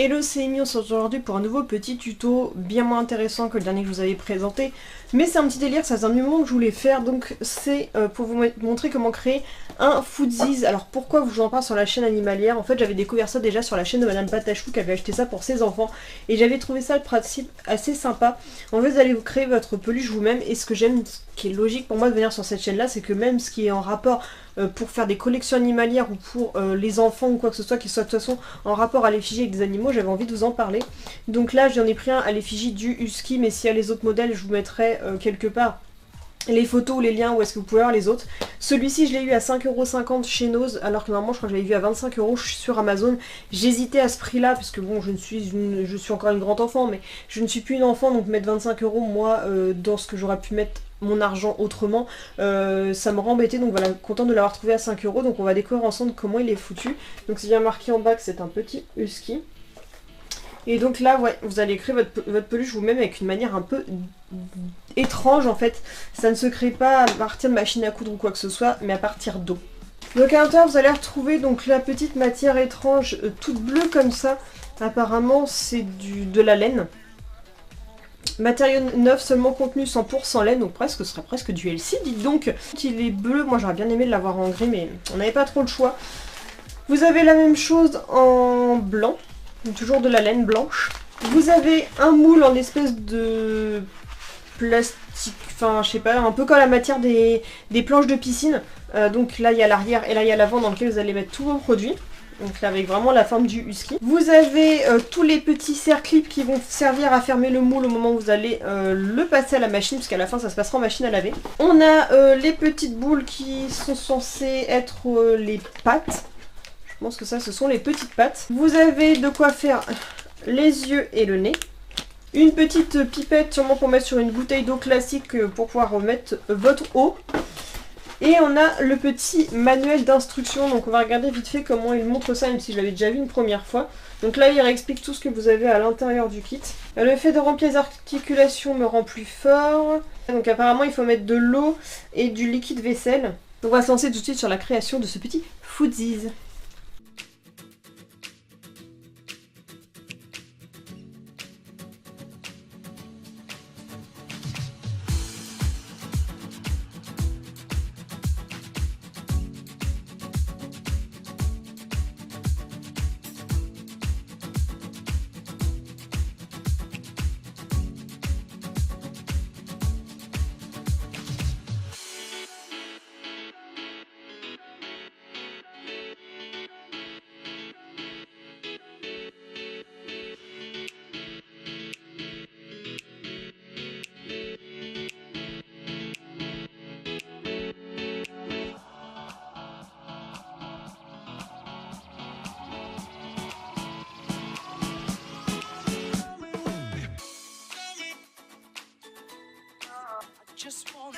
Hello, c'est Amy, on se retrouve aujourd'hui pour un nouveau petit tuto bien moins intéressant que le dernier que je vous avais présenté. Mais c'est un petit délire, ça faisait un moment que je voulais faire, donc c'est pour vous montrer comment créer un Foodsies. Alors pourquoi je vous en parle sur la chaîne animalière? En fait j'avais découvert ça déjà sur la chaîne de Madame Patachou qui avait acheté ça pour ses enfants. Et j'avais trouvé ça le principe assez sympa. En fait vous allez vous créer votre peluche vous-même, et ce que j'aime, ce qui est logique pour moi de venir sur cette chaîne là, c'est que même ce qui est en rapport pour faire des collections animalières ou pour les enfants ou quoi que ce soit, qui soit de toute façon en rapport à l'effigie avec des animaux, j'avais envie de vous en parler. Donc là j'en ai pris un à l'effigie du husky, mais s'il y a les autres modèles je vous mettrai quelque part les photos ou les liens où est-ce que vous pouvez voir les autres. Celui-ci je l'ai eu à 5,50€ chez Nose, alors que normalement je crois que je l'avais vu à 25€ sur Amazon. J'hésitais à ce prix là, parce que bon je suis encore une grande enfant, mais je ne suis plus une enfant, donc mettre 25€ moi dans ce que j'aurais pu mettre mon argent autrement, ça m'aurait embêté, donc voilà, content de l'avoir trouvé à 5€. Donc on va découvrir ensemble comment il est foutu. Donc c'est bien marqué en bas que c'est un petit husky. Et donc là, ouais, vous allez créer votre peluche vous-même avec une manière un peu étrange en fait. Ça ne se crée pas à partir de machine à coudre ou quoi que ce soit, mais à partir d'eau. Donc à l'intérieur, vous allez retrouver donc la petite matière étrange, toute bleue comme ça. Apparemment, c'est de la laine. Matériau neuf, seulement contenu 100% laine, donc presque, ce serait presque du LC, dites donc. Il est bleu, moi j'aurais bien aimé l'avoir en gris, mais on n'avait pas trop le choix. Vous avez la même chose en blanc. Toujours de la laine blanche. Vous avez un moule en espèce de plastique, enfin je sais pas, un peu comme la matière des planches de piscine. Donc là il y a l'arrière et là il y a l'avant dans lequel vous allez mettre tous vos produits. Donc là avec vraiment la forme du husky. Vous avez tous les petits serre-clips qui vont servir à fermer le moule au moment où vous allez le passer à la machine, parce qu'à la fin ça se passera en machine à laver. On a les petites boules qui sont censées être les pattes. Je pense que ça, ce sont les petites pattes. Vous avez de quoi faire les yeux et le nez. Une petite pipette sûrement pour mettre sur une bouteille d'eau classique pour pouvoir remettre votre eau. Et on a le petit manuel d'instruction. Donc on va regarder vite fait comment il montre ça, même si je l'avais déjà vu une première fois. Donc là il réexplique tout ce que vous avez à l'intérieur du kit. Le fait de remplir les articulations me rend plus fort. Donc apparemment il faut mettre de l'eau et du liquide vaisselle. Donc on va se lancer tout de suite sur la création de ce petit Foodsies. Just want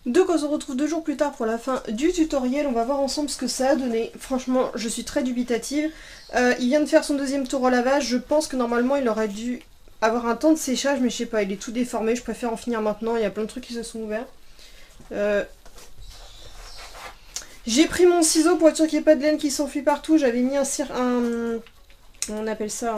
Donc on se retrouve 2 jours plus tard pour la fin du tutoriel, on va voir ensemble ce que ça a donné. Franchement, je suis très dubitative. Il vient de faire son deuxième tour au lavage, je pense que normalement il aurait dû avoir un temps de séchage, mais je sais pas, il est tout déformé, je préfère en finir maintenant, il y a plein de trucs qui se sont ouverts. J'ai pris mon ciseau pour être sûr qu'il n'y ait pas de laine qui s'enfuit partout, j'avais mis on appelle ça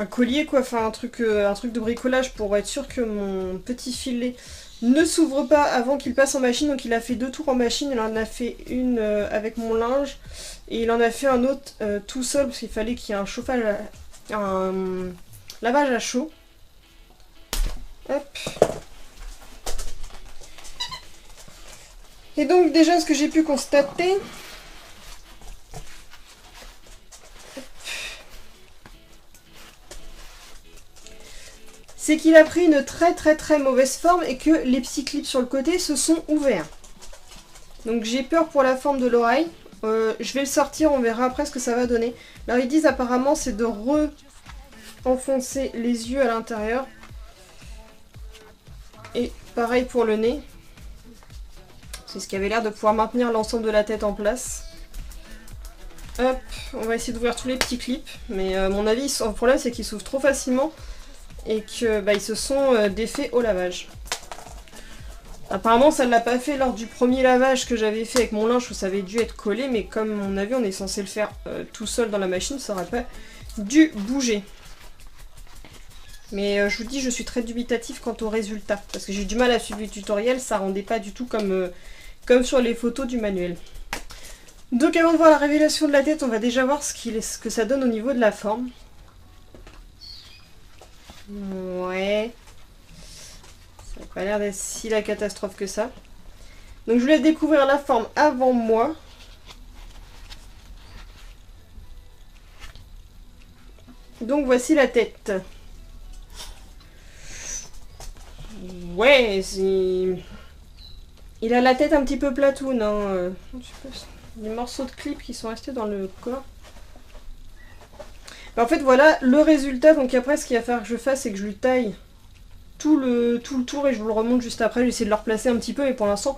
un collier quoi, enfin un truc de bricolage pour être sûr que mon petit filet ne s'ouvre pas avant qu'il passe en machine. Donc il a fait 2 tours en machine, il en a fait une avec mon linge et il en a fait un autre tout seul parce qu'il fallait qu'il y ait un chauffage, un lavage à chaud. Hop. Et donc déjà ce que j'ai pu constater, c'est qu'il a pris une très mauvaise forme et que les petits clips sur le côté se sont ouverts. Donc j'ai peur pour la forme de l'oreille. Je vais le sortir, on verra après ce que ça va donner. Alors ils disent apparemment c'est de re-enfoncer les yeux à l'intérieur. Et pareil pour le nez. C'est ce qui avait l'air de pouvoir maintenir l'ensemble de la tête en place. Hop, on va essayer d'ouvrir tous les petits clips. Mais à mon avis, le problème c'est qu'ils s'ouvrent trop facilement. Et que ils se sont défaits au lavage. Apparemment ça ne l'a pas fait lors du premier lavage que j'avais fait avec mon linge où ça avait dû être collé, mais comme on a vu on est censé le faire tout seul dans la machine, ça n'aurait pas dû bouger. Mais je vous dis, je suis très dubitative quant au résultat, parce que j'ai du mal à suivre le tutoriel, ça rendait pas du tout comme sur les photos du manuel. Donc avant de voir la révélation de la tête, on va déjà voir ce que ça donne au niveau de la forme. Ouais. Ça n'a pas l'air d'être si la catastrophe que ça. Donc je vous laisse découvrir la forme avant moi. Donc voici la tête. Ouais, c'est... Il a la tête un petit peu platoune, hein. Je sais pas, des morceaux de clip qui sont restés dans le corps. En fait, voilà le résultat. Donc après, ce qu'il va falloir que je fasse, c'est que je lui taille tout le tour et je vous le remonte juste après. J'essaie de le replacer un petit peu, mais pour l'instant,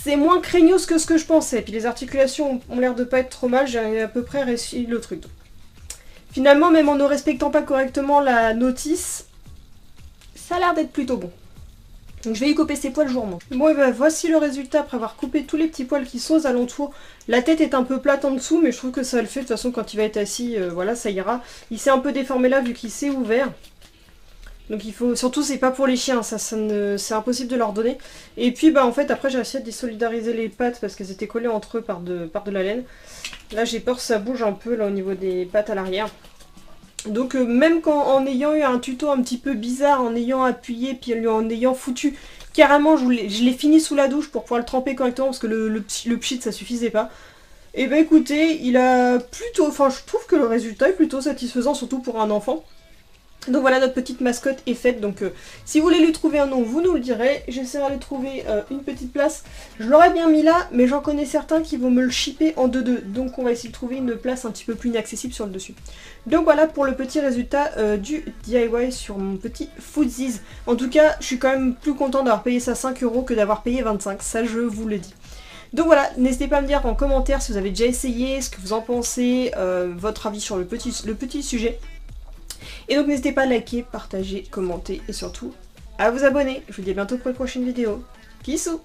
c'est moins craignos que ce que je pensais. Puis les articulations ont l'air de pas être trop mal. J'ai à peu près réussi le truc. Finalement, même en ne respectant pas correctement la notice, ça a l'air d'être plutôt bon. Donc je vais y couper ses poils, je vous remonte. Bon, et ben voici le résultat après avoir coupé tous les petits poils qui sont aux alentours. La tête est un peu plate en dessous, mais je trouve que ça le fait. De toute façon, quand il va être assis, voilà, ça ira. Il s'est un peu déformé là, vu qu'il s'est ouvert. Donc il faut... Surtout, c'est pas pour les chiens, c'est impossible de leur donner. Et puis, bah en fait, après, j'ai essayé de désolidariser les pattes parce qu'elles étaient collées entre eux par de la laine. Là, j'ai peur que ça bouge un peu, là, au niveau des pattes à l'arrière. Donc même en ayant eu un tuto un petit peu bizarre, en ayant appuyé, puis en ayant foutu carrément, je l'ai fini sous la douche pour pouvoir le tremper correctement parce que le pchit ça suffisait pas. Et bah écoutez, il a plutôt, enfin je trouve que le résultat est plutôt satisfaisant, surtout pour un enfant. Donc voilà, notre petite mascotte est faite, donc si vous voulez lui trouver un nom, vous nous le direz. J'essaierai de trouver une petite place. Je l'aurais bien mis là, mais j'en connais certains qui vont me le shipper en 2-2. Donc on va essayer de trouver une place un petit peu plus inaccessible sur le dessus. Donc voilà pour le petit résultat du DIY sur mon petit Foodsies. En tout cas, je suis quand même plus contente d'avoir payé ça 5 € que d'avoir payé 25, ça je vous le dis. Donc voilà, n'hésitez pas à me dire en commentaire si vous avez déjà essayé, ce que vous en pensez, votre avis sur le petit sujet. Et donc n'hésitez pas à liker, partager, commenter et surtout à vous abonner. Je vous dis à bientôt pour une prochaine vidéo. Bisous.